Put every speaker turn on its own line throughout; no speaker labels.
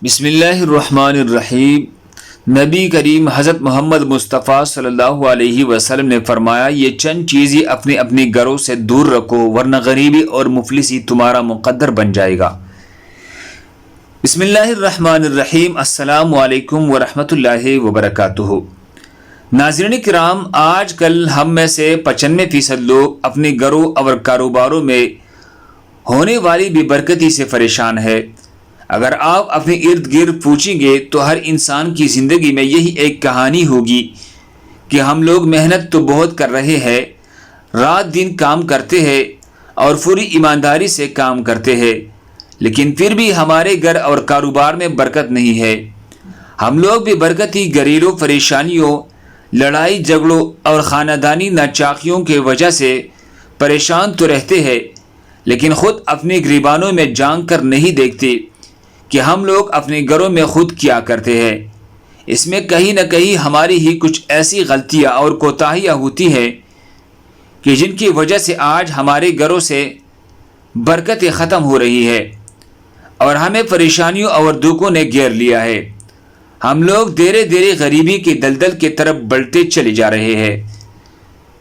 بسم اللہ الرحمن الرحیم۔ نبی کریم حضرت محمد مصطفیٰ صلی اللہ علیہ وسلم نے فرمایا، یہ چند چیزیں اپنے اپنے گھروں سے دور رکھو ورنہ غریبی اور مفلسی تمہارا مقدر بن جائے گا۔ بسم اللہ الرحمن الرحیم۔ السلام علیکم ورحمۃ اللہ وبرکاتہ۔ ناظرین کرام، آج کل ہم میں سے 95% لوگ اپنے گھروں اور کاروباروں میں ہونے والی بے برکتی سے پریشان ہے۔ اگر آپ اپنے ارد گرد پوچھیں گے تو ہر انسان کی زندگی میں یہی ایک کہانی ہوگی کہ ہم لوگ محنت تو بہت کر رہے ہیں، رات دن کام کرتے ہیں اور پوری ایمانداری سے کام کرتے ہیں، لیکن پھر بھی ہمارے گھر اور کاروبار میں برکت نہیں ہے۔ ہم لوگ بھی برکتی گھریلو پریشانیوں، لڑائی جھگڑوں اور خاندانی ناچاکیوں کی وجہ سے پریشان تو رہتے ہیں، لیکن خود اپنے گریبانوں میں جھانک کر نہیں دیکھتے کہ ہم لوگ اپنے گھروں میں خود کیا کرتے ہیں۔ اس میں کہیں نہ کہیں ہماری ہی کچھ ایسی غلطیاں اور کوتاہیاں ہوتی ہیں کہ جن کی وجہ سے آج ہمارے گھروں سے برکتیں ختم ہو رہی ہے اور ہمیں پریشانیوں اور دکھوں نے گھیر لیا ہے۔ ہم لوگ دھیرے دھیرے غریبی کے دلدل کی طرف بڑھتے چلے جا رہے ہیں۔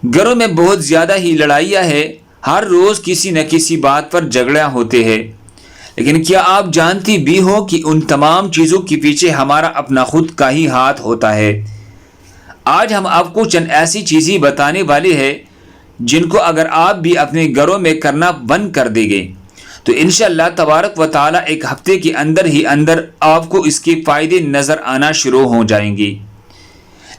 گھروں میں بہت زیادہ ہی لڑائیاں ہیں، ہر روز کسی نہ کسی بات پر جھگڑیاں ہوتے ہیں، لیکن کیا آپ جانتی بھی ہو کہ ان تمام چیزوں کے پیچھے ہمارا اپنا خود کا ہی ہاتھ ہوتا ہے؟ آج ہم آپ کو چند ایسی چیزیں بتانے والے ہیں جن کو اگر آپ بھی اپنے گھروں میں کرنا بند کر دیں گے تو انشاءاللہ تبارک و تعالی ایک ہفتے کے اندر ہی اندر آپ کو اس کے فائدے نظر آنا شروع ہو جائیں گے۔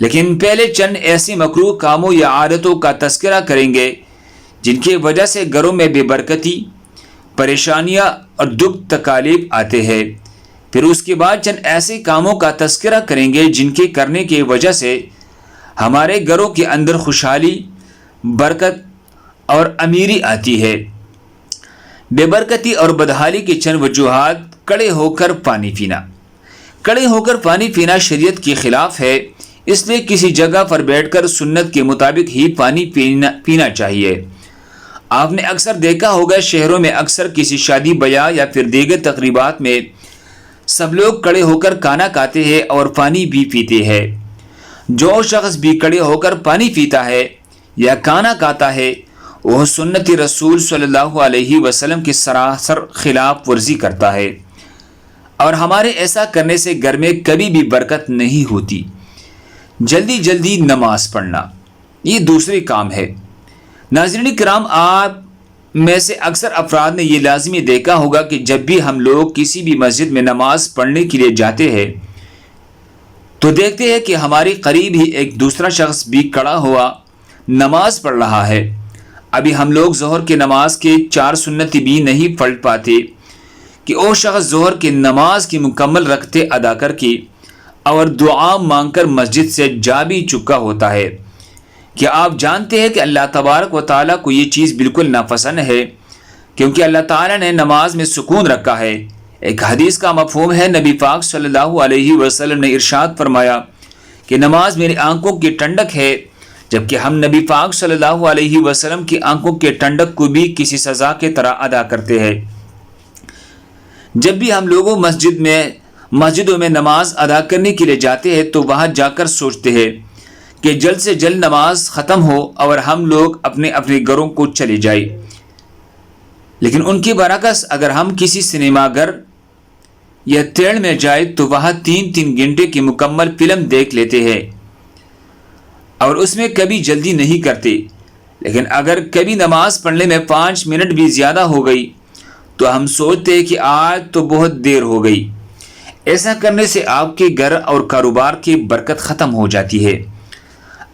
لیکن پہلے چند ایسے مکروہ کاموں یا عادتوں کا تذکرہ کریں گے جن کی وجہ سے گھروں میں بے برکتی، پریشانیاں اور دکھ تکالیف آتے ہیں۔ پھر اس کے بعد چند ایسے کاموں کا تذکرہ کریں گے جن کے کرنے کی وجہ سے ہمارے گھروں کے اندر خوشحالی، برکت اور امیری آتی ہے۔ بے برکتی اور بدحالی کی چند وجوہات۔ کڑے ہو کر پانی پینا۔ کڑے ہو کر پانی پینا شریعت کے خلاف ہے، اس لیے کسی جگہ پر بیٹھ کر سنت کے مطابق ہی پانی پینا چاہیے۔ آپ نے اکثر دیکھا ہوگا شہروں میں اکثر کسی شادی بیاہ یا پھر دیگر تقریبات میں سب لوگ کڑے ہو کر کھانا کھاتے ہیں اور پانی بھی پیتے ہیں۔ جو شخص بھی کڑے ہو کر پانی پیتا ہے یا کھانا کھاتا ہے وہ سنت رسول صلی اللہ علیہ وسلم کی سراسر خلاف ورزی کرتا ہے، اور ہمارے ایسا کرنے سے گھر میں کبھی بھی برکت نہیں ہوتی۔ جلدی جلدی نماز پڑھنا، یہ دوسری کام ہے۔ ناظرین کرام، آپ میں سے اکثر افراد نے یہ لازمی دیکھا ہوگا کہ جب بھی ہم لوگ کسی بھی مسجد میں نماز پڑھنے کے لیے جاتے ہیں تو دیکھتے ہیں کہ ہمارے قریب ہی ایک دوسرا شخص بھی کھڑا ہوا نماز پڑھ رہا ہے۔ ابھی ہم لوگ ظہر کی نماز کے 4 سنت بھی نہیں پڑھ پاتے کہ وہ شخص ظہر کی نماز کی مکمل رکعتیں ادا کر کے اور دعا مانگ کر مسجد سے جا بھی چکا ہوتا ہے۔ کیا آپ جانتے ہیں کہ اللہ تبارک و تعالیٰ کو یہ چیز بالکل ناپسند ہے، کیونکہ اللہ تعالیٰ نے نماز میں سکون رکھا ہے۔ ایک حدیث کا مفہوم ہے، نبی پاک صلی اللہ علیہ وسلم نے ارشاد فرمایا کہ نماز میری آنکھوں کی ٹھنڈک ہے، جبکہ ہم نبی پاک صلی اللہ علیہ وسلم کی آنکھوں کے ٹھنڈک کو بھی کسی سزا کی طرح ادا کرتے ہیں۔ جب بھی ہم لوگوں مسجدوں میں نماز ادا کرنے کے لیے جاتے ہیں تو وہاں جا کر سوچتے ہیں کہ جلد سے جلد نماز ختم ہو اور ہم لوگ اپنے اپنے گھروں کو چلے جائیں، لیکن ان کے برعکس اگر ہم کسی سنیما گھر یا تھیٹر میں جائیں تو وہاں 3 گھنٹے کی مکمل فلم دیکھ لیتے ہیں اور اس میں کبھی جلدی نہیں کرتے، لیکن اگر کبھی نماز پڑھنے میں 5 منٹ بھی زیادہ ہو گئی تو ہم سوچتے ہیں کہ آج تو بہت دیر ہو گئی۔ ایسا کرنے سے آپ کے گھر اور کاروبار کی برکت ختم ہو جاتی ہے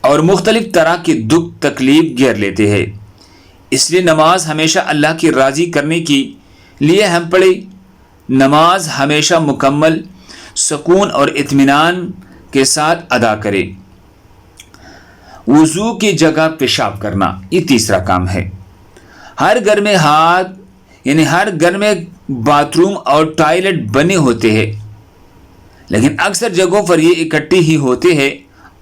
اور مختلف طرح کے دکھ تکلیف گھیر لیتے ہیں۔ اس لیے نماز ہمیشہ اللہ کی راضی کرنے کے لیے ہم پڑھیں۔ نماز ہمیشہ مکمل سکون اور اطمینان کے ساتھ ادا کریں۔ وضو کی جگہ پیشاب کرنا، یہ تیسرا کام ہے۔ ہر گھر میں باتھ روم اور ٹوائلٹ بنے ہوتے ہیں، لیکن اکثر جگہوں پر یہ اکٹھے ہی ہوتے ہیں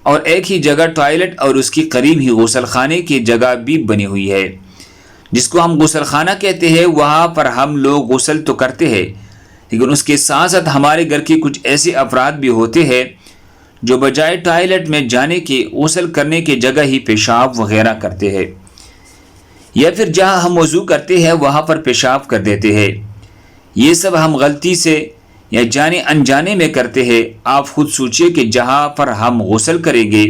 اور ایک ہی جگہ ٹوائلٹ اور اس کے قریب ہی غسل خانے کی جگہ بھی بنی ہوئی ہے، جس کو ہم غسل خانہ کہتے ہیں۔ وہاں پر ہم لوگ غسل تو کرتے ہیں، لیکن اس کے ساتھ ساتھ ہمارے گھر کے کچھ ایسے افراد بھی ہوتے ہیں جو بجائے ٹوائلٹ میں جانے کے غسل کرنے کی جگہ ہی پیشاب وغیرہ کرتے ہیں، یا پھر جہاں ہم وضو کرتے ہیں وہاں پر پیشاب کر دیتے ہیں۔ یہ سب ہم غلطی سے یا جانے انجانے میں کرتے ہیں۔ آپ خود سوچئے کہ جہاں پر ہم غسل کریں گے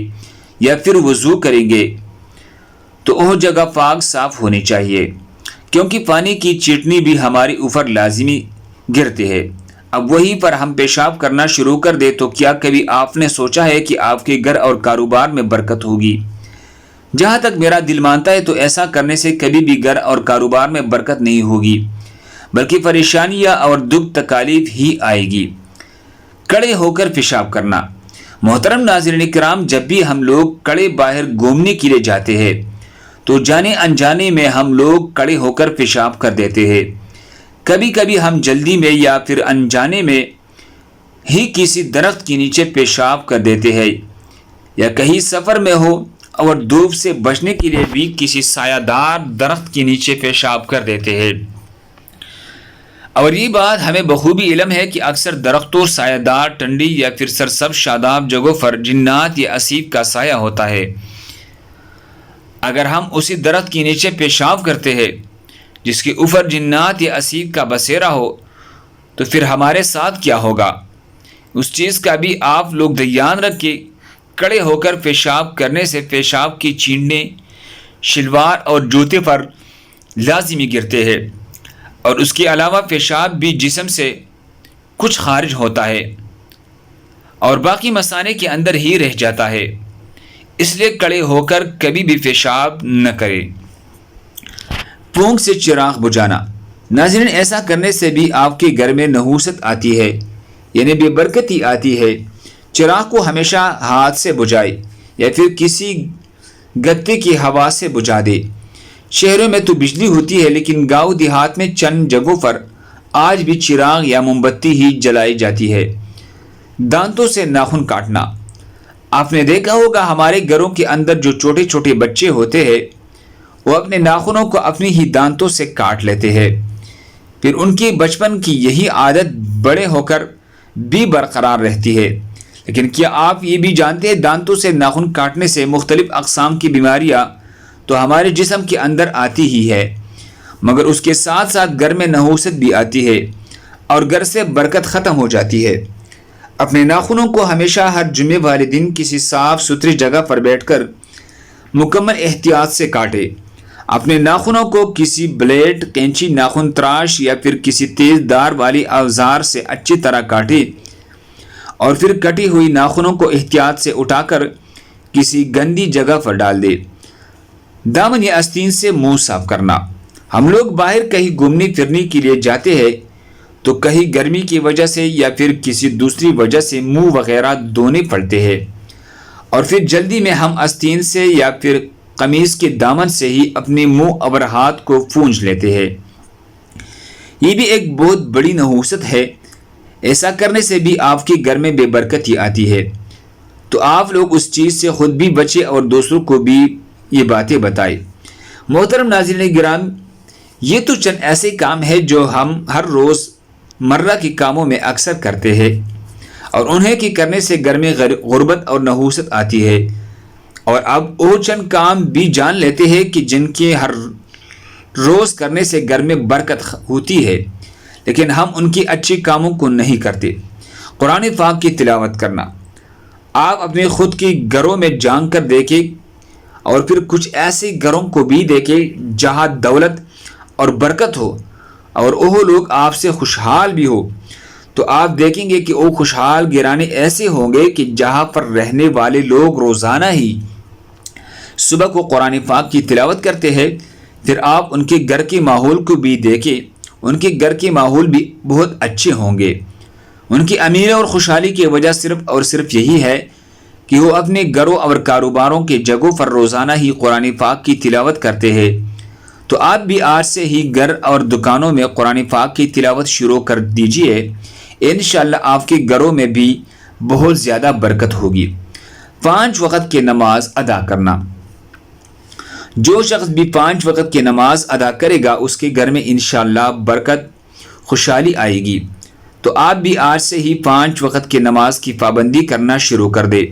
یا پھر وضو کریں گے تو وہ جگہ پاک صاف ہونی چاہیے، کیونکہ پانی کی چٹنی بھی ہمارے اوپر لازمی گرتی ہے۔ اب وہیں پر ہم پیشاب کرنا شروع کر دے تو کیا کبھی آپ نے سوچا ہے کہ آپ کے گھر اور کاروبار میں برکت ہوگی؟ جہاں تک میرا دل مانتا ہے تو ایسا کرنے سے کبھی بھی گھر اور کاروبار میں برکت نہیں ہوگی، بلکہ پریشانیاں اور دکھ تکالیف ہی آئے گی۔ کڑے ہو کر پیشاب کرنا۔ محترم ناظرین کرام، جب بھی ہم لوگ کڑے باہر گھومنے کے لیے جاتے ہیں تو جانے انجانے میں ہم لوگ کڑے ہو کر پیشاب کر دیتے ہیں۔ کبھی کبھی ہم جلدی میں یا پھر انجانے میں ہی کسی درخت کے نیچے پیشاب کر دیتے ہیں، یا کہیں سفر میں ہو اور دھوپ سے بچنے کے لیے بھی کسی سایہ دار درخت کے نیچے پیشاب کر دیتے ہیں۔ اور یہ بات ہمیں بخوبی علم ہے کہ اکثر درختوں، سایہ دار ٹنڈی یا پھر سرسبز شاداب جگہوں پر جنات یا اسیب کا سایہ ہوتا ہے۔ اگر ہم اسی درخت کے نیچے پیشاب کرتے ہیں جس کے اوپر جنات یا اسیب کا بسیرا ہو تو پھر ہمارے ساتھ کیا ہوگا؟ اس چیز کا بھی آپ لوگ دھیان رکھیں۔ کڑے ہو کر پیشاب کرنے سے پیشاب کی چینٹیں شلوار اور جوتے پر لازمی گرتے ہیں، اور اس کے علاوہ پیشاب بھی جسم سے کچھ خارج ہوتا ہے اور باقی مثانے کے اندر ہی رہ جاتا ہے، اس لیے کڑے ہو کر کبھی بھی پیشاب نہ کریں۔ پونک سے چراغ بجھانا۔ ناظرین، ایسا کرنے سے بھی آپ کے گھر میں نحوست آتی ہے، یعنی بے برکتی آتی ہے۔ چراغ کو ہمیشہ ہاتھ سے بجھائے یا پھر کسی گتے کی ہوا سے بجھا دے۔ شہروں میں تو بجلی ہوتی ہے، لیکن گاؤں دیہات میں چند جگہوں پر آج بھی چراغ یا موم بتی ہی جلائی جاتی ہے۔ دانتوں سے ناخن کاٹنا۔ آپ نے دیکھا ہوگا ہمارے گھروں کے اندر جو چھوٹے چھوٹے بچے ہوتے ہیں وہ اپنے ناخنوں کو اپنی ہی دانتوں سے کاٹ لیتے ہیں، پھر ان کی بچپن کی یہی عادت بڑے ہو کر بھی برقرار رہتی ہے۔ لیکن کیا آپ یہ بھی جانتے ہیں دانتوں سے ناخن کاٹنے سے مختلف اقسام کی بیماریاں تو ہمارے جسم کے اندر آتی ہی ہے، مگر اس کے ساتھ ساتھ گھر میں نحوست بھی آتی ہے اور گھر سے برکت ختم ہو جاتی ہے۔ اپنے ناخنوں کو ہمیشہ ہر جمعے والے دن کسی صاف ستھری جگہ پر بیٹھ کر مکمل احتیاط سے کاٹے۔ اپنے ناخنوں کو کسی بلیڈ، کینچی، ناخن تراش یا پھر کسی تیز دار والی اوزار سے اچھی طرح کاٹے، اور پھر کٹی ہوئی ناخنوں کو احتیاط سے اٹھا کر کسی گندی جگہ پر ڈال دے۔ دامن یا آستین سے منہ صاف کرنا۔ ہم لوگ باہر کہیں گھومنے پھرنے کے لیے جاتے ہیں تو کہیں گرمی کی وجہ سے یا پھر کسی دوسری وجہ سے منہ وغیرہ دھونے پڑتے ہیں، اور پھر جلدی میں ہم آستین سے یا پھر قمیض کے دامن سے ہی اپنے منہ اور ہاتھ کو پونچھ لیتے ہیں۔ یہ بھی ایک بہت بڑی نحوست ہے۔ ایسا کرنے سے بھی آپ کے گھر میں بے برکتی آتی ہے، تو آپ لوگ اس چیز سے خود بھی بچے اور دوسروں کو بھی یہ باتیں بتائیں۔ محترم ناظرین گرامی، یہ تو چند ایسے کام ہیں جو ہم ہر روز مرہ کے کاموں میں اکثر کرتے ہیں، اور انہیں کی کرنے سے گھر میں غربت اور نحوست آتی ہے۔ اور اب وہ چند کام بھی جان لیتے ہیں کہ جن کے ہر روز کرنے سے گھر میں برکت ہوتی ہے، لیکن ہم ان کی اچھے کاموں کو نہیں کرتے۔ قرآن پاک کی تلاوت کرنا۔ آپ اپنے خود کے گھروں میں جان کر دیکھیں، اور پھر کچھ ایسے گھروں کو بھی دیکھیں جہاں دولت اور برکت ہو اور وہ لوگ آپ سے خوشحال بھی ہو، تو آپ دیکھیں گے کہ وہ خوشحال گھرانے ایسے ہوں گے کہ جہاں پر رہنے والے لوگ روزانہ ہی صبح کو قرآن پاک کی تلاوت کرتے ہیں۔ پھر آپ ان کے گھر کے ماحول کو بھی دیکھیں، ان کے گھر کے ماحول بھی بہت اچھے ہوں گے۔ ان کی امیر اور خوشحالی کی وجہ صرف اور صرف یہی ہے کہ وہ اپنے گھروں اور کاروباروں کے جگہوں پر روزانہ ہی قرآن پاک کی تلاوت کرتے ہیں۔ تو آپ بھی آج سے ہی گھر اور دکانوں میں قرآن پاک کی تلاوت شروع کر دیجئے، انشاءاللہ آپ کے گھروں میں بھی بہت زیادہ برکت ہوگی۔ 5 وقت کی نماز ادا کرنا۔ جو شخص بھی 5 وقت کی نماز ادا کرے گا اس کے گھر میں انشاءاللہ برکت، خوشحالی آئے گی۔ تو آپ بھی آج سے ہی 5 وقت کی نماز کی پابندی کرنا شروع کر دے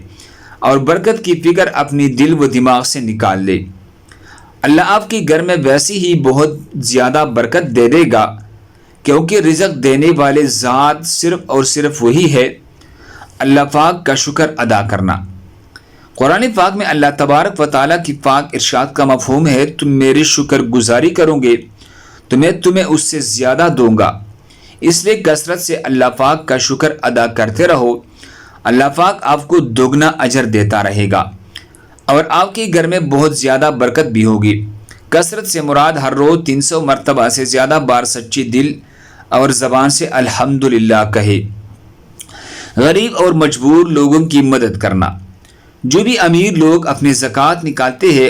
اور برکت کی فکر اپنی دل و دماغ سے نکال لے۔ اللہ آپ کے گھر میں ویسی ہی بہت زیادہ برکت دے دے گا، کیونکہ رزق دینے والے ذات صرف اور صرف وہی ہے۔ اللہ پاک کا شکر ادا کرنا۔ قرآن پاک میں اللہ تبارک و تعالیٰ کی پاک ارشاد کا مفہوم ہے، تم میری شکر گزاری کرو گے تو میں تمہیں اس سے زیادہ دوں گا، اس لیے کثرت سے اللہ پاک کا شکر ادا کرتے رہو۔ اللہ پاک آپ کو دوگنا اجر دیتا رہے گا اور آپ کے گھر میں بہت زیادہ برکت بھی ہوگی۔ کثرت سے مراد ہر روز 300 مرتبہ سے زیادہ بار سچی دل اور زبان سے الحمدللہ کہے۔ غریب اور مجبور لوگوں کی مدد کرنا۔ جو بھی امیر لوگ اپنی زکوٰۃ نکالتے ہیں،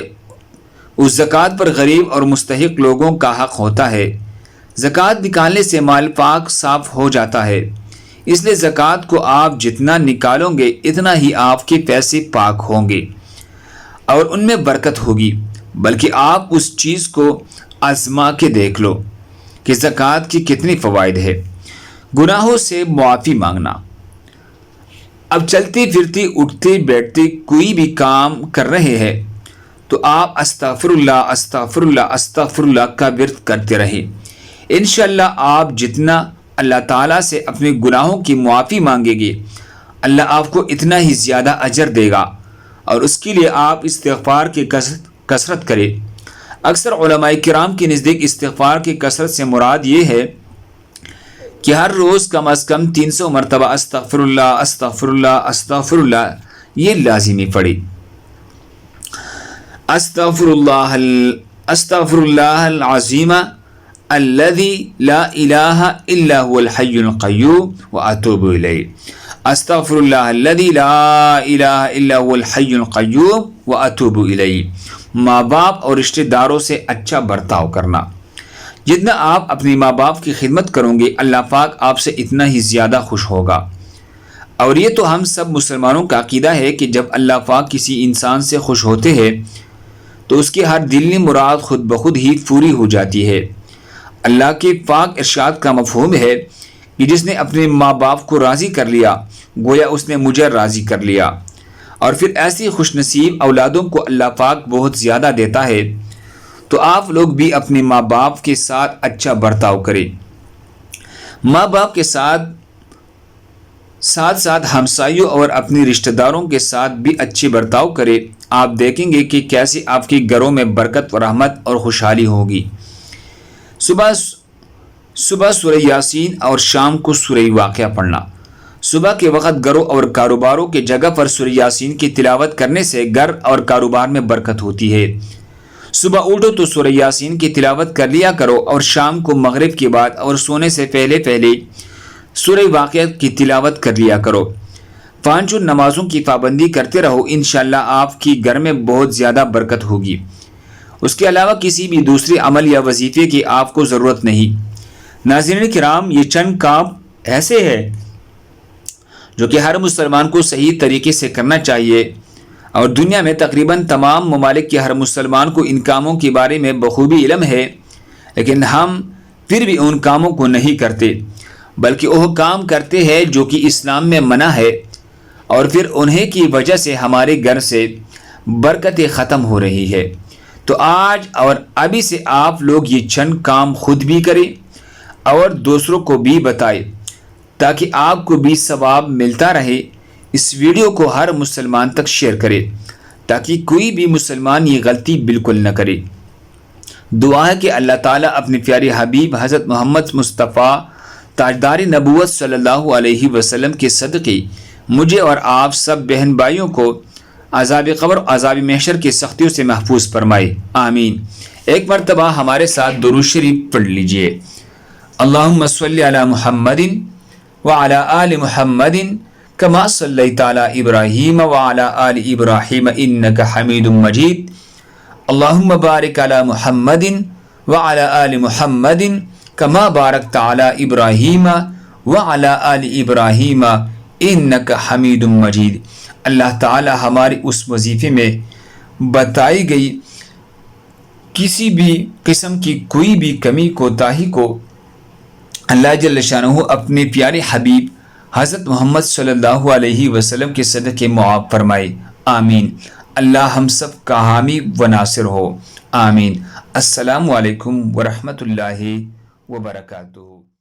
اس زکوٰۃ پر غریب اور مستحق لوگوں کا حق ہوتا ہے۔ زکوٰۃ نکالنے سے مال پاک صاف ہو جاتا ہے، اس لیے زکوٰۃ کو آپ جتنا نکالو گے اتنا ہی آپ کے پیسے پاک ہوں گے اور ان میں برکت ہوگی۔ بلکہ آپ اس چیز کو آزما کے دیکھ لو کہ زکوٰۃ کی کتنی فوائد ہے۔ گناہوں سے معافی مانگنا۔ اب چلتے پھرتے اٹھتے بیٹھتے کوئی بھی کام کر رہے ہیں تو آپ استغفر اللہ استغفر اللہ استغفر اللہ کا ورد کرتے رہیں۔ انشاءاللہ آپ جتنا اللہ تعالیٰ سے اپنے گناہوں کی معافی مانگے گے، اللہ آپ کو اتنا ہی زیادہ اجر دے گا، اور اس کے لیے آپ استغفار کی کثرت کریں۔ اکثر علماء کرام کے نزدیک استغفار کی کثرت سے مراد یہ ہے کہ ہر روز کم از کم 300 مرتبہ استغفر اللہ استغفر اللہ استغفر اللہ یہ لازمی پڑے۔ استغفر اللہ العظیم الذی لا الہ الا هو الحی القیوم واتوب الیہ۔ استغفر اللہ الذی لا الہ الا هو الحی القیوم واتوب الیہ۔ ماں باپ اور رشتہ داروں سے اچھا برتاؤ کرنا۔ جتنا آپ اپنے ماں باپ کی خدمت کرو گے، اللہ پاک آپ سے اتنا ہی زیادہ خوش ہوگا۔ اور یہ تو ہم سب مسلمانوں کا عقیدہ ہے کہ جب اللہ پاک کسی انسان سے خوش ہوتے ہیں تو اس کی ہر دلی مراد خود بخود ہی پوری ہو جاتی ہے۔ اللہ کے پاک ارشاد کا مفہوم ہے کہ جس نے اپنے ماں باپ کو راضی کر لیا گویا اس نے مجھے راضی کر لیا، اور پھر ایسی خوش نصیب اولادوں کو اللہ پاک بہت زیادہ دیتا ہے۔ تو آپ لوگ بھی اپنے ماں باپ کے ساتھ اچھا برتاؤ کریں۔ ماں باپ کے ساتھ ساتھ ہمسایوں اور اپنے رشتہ داروں کے ساتھ بھی اچھے برتاؤ کریں۔ آپ دیکھیں گے کہ کیسے آپ کے گھروں میں برکت و رحمت اور خوشحالی ہوگی۔ صبح سورہ یاسین اور شام کو سورہ واقعہ پڑھنا۔ صبح کے وقت گھروں اور کاروباروں کی جگہ پر سورہ یاسین کی تلاوت کرنے سے گھر اور کاروبار میں برکت ہوتی ہے۔ صبح اٹھو تو سورہ یاسین کی تلاوت کر لیا کرو، اور شام کو مغرب کے بعد اور سونے سے پہلے سورہ واقعہ کی تلاوت کر لیا کرو۔ 5 نمازوں کی پابندی کرتے رہو، انشاءاللہ آپ کی گھر میں بہت زیادہ برکت ہوگی۔ اس کے علاوہ کسی بھی دوسرے عمل یا وظیفے کی آپ کو ضرورت نہیں۔ ناظرین کرام، یہ چند کام ایسے ہیں جو کہ ہر مسلمان کو صحیح طریقے سے کرنا چاہیے، اور دنیا میں تقریباً تمام ممالک کے ہر مسلمان کو ان کاموں کے بارے میں بخوبی علم ہے، لیکن ہم پھر بھی ان کاموں کو نہیں کرتے، بلکہ وہ کام کرتے ہیں جو کہ اسلام میں منع ہے، اور پھر انہیں کی وجہ سے ہمارے گھر سے برکتیں ختم ہو رہی ہے۔ تو آج اور ابھی سے آپ لوگ یہ چند کام خود بھی کریں اور دوسروں کو بھی بتائیں، تاکہ آپ کو بھی ثواب ملتا رہے۔ اس ویڈیو کو ہر مسلمان تک شیئر کرے تاکہ کوئی بھی مسلمان یہ غلطی بالکل نہ کرے۔ دعا ہے کہ اللہ تعالیٰ اپنے پیارے حبیب حضرت محمد مصطفیٰ تاجدار نبوت صلی اللہ علیہ وسلم کے صدقے مجھے اور آپ سب بہن بھائیوں کو عذاب قبر اور عذاب محشر کی سختیوں سے محفوظ فرمائے، آمین۔ ایک مرتبہ ہمارے ساتھ درود شریف پڑھ لیجئے۔ اللہم صلی علی محمد وعلی آل محمد کما صلیت علی ابراہیم وعلی آل ابراہیم انک حمید مجید۔ اللہم بارک علی محمد وعلی آل محمد کما بارکت علی ابراہیم وعلی آل ابراہیم انک حمید مجید۔ اللہ تعالی ہمارے اس وظیفے میں بتائی گئی کسی بھی قسم کی کوئی بھی کمی کوتاہی کو اللہ جل شانہ اپنے پیارے حبیب حضرت محمد صلی اللہ علیہ وسلم کے صدقے معاف فرمائے، آمین۔ اللہ ہم سب کا حامی و ناصر ہو، آمین۔ السلام علیکم ورحمۃ اللہ وبرکاتہ۔